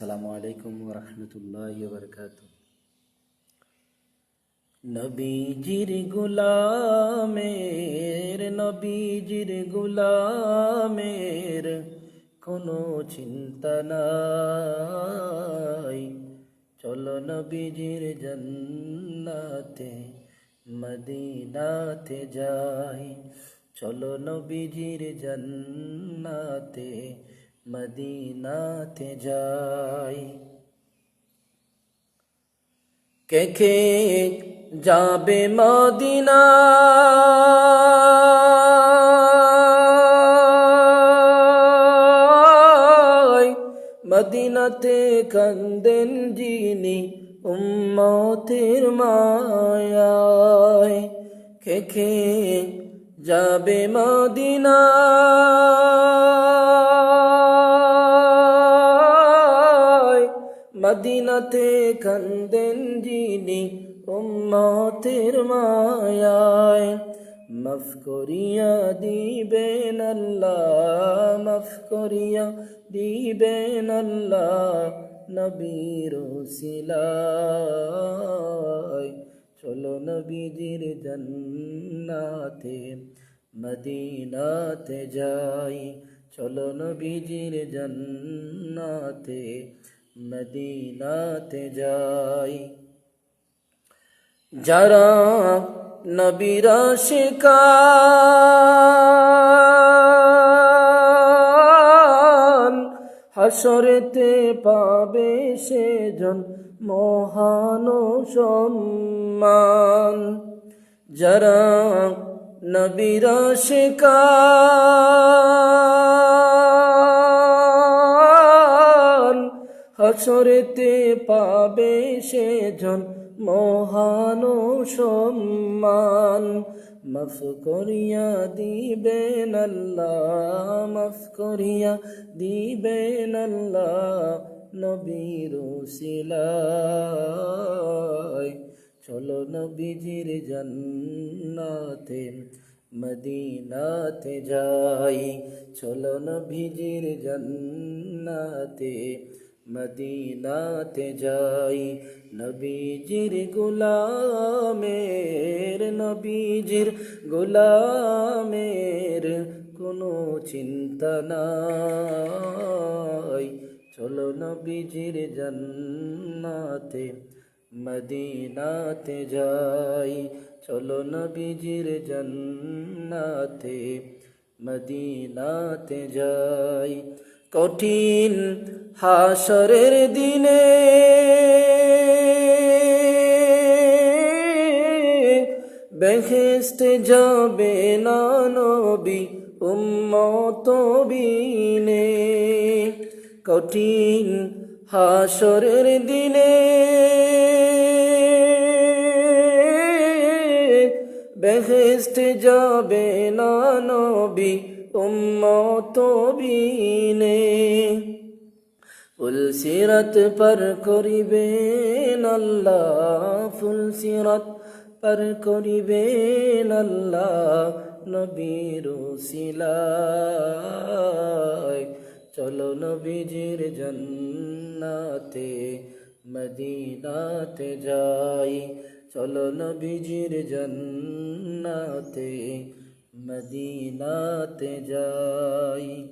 আসসালামু আলাইকুম ওয়া রাহমাতুল্লাহি ওয়া বারাকাতুহু। নবীজির কোনো চিন্তা নাই। চলো নবীজির জান্নাতে মদিনাতে যাই। চলো নবীজির জান্নাতে মদিনাতে যাই। কে কে যাবে মদিনায়? মদিনাতে কান্দেন যিনি উম্মতের মায়ায়। কে কে যাবে মদিনায়? মদিনাতে কান্দেন যিনি উম্মতের মায়ায়। মাফ করিয়া দিবেন আল্লাহ, মাফ করিয়া দিবেন আল্লাহ নবীর ওসিলায়। চলো নবীজির জান্নাতে মদিনাতে যাই। চলো নবীজির জান্নাতে মদিনাতে যাই। যারা নবীর আশিকান হাসরেতে পাবে সেজন মহান সম্মান। যারা নবীর আশিকান হাসরেতে পাবে সেজন মহান সম্মান। মাফ করিয়া দিবেন আল্লাহ, মাফ করিয়া দিবেন আল্লাহ নবীর ওসিলায়। চলো নবীজির জান্নাতে মদিনাতে যাই। চলো নবীজির জান্নাতে মদিনাতে যাই। নবীজির গোলামের কোনো চিন্তা নাই। চলো নবীজির জান্নাতে মদিনাতে যাই। চলো নবীজির জান্নাতে মদিনাতে যাই। কঠিন হাসরের দিনে বেহেশতে যাবে না নবী উম্মত বিনে। কঠিন হাসরের দিনে বেহেশতে যাবে না নবী উম্মত বিনে। ফুলসিরাত পার করিবেন আল্লাহ, ফুলসিরাত পার করিবেন আল্লাহ নবীর ওসিলায়। চলো নবীজির জান্নাতে মদিনাতে যাই। চলো নবীজির জান্নাতে মদিনাতে যাই।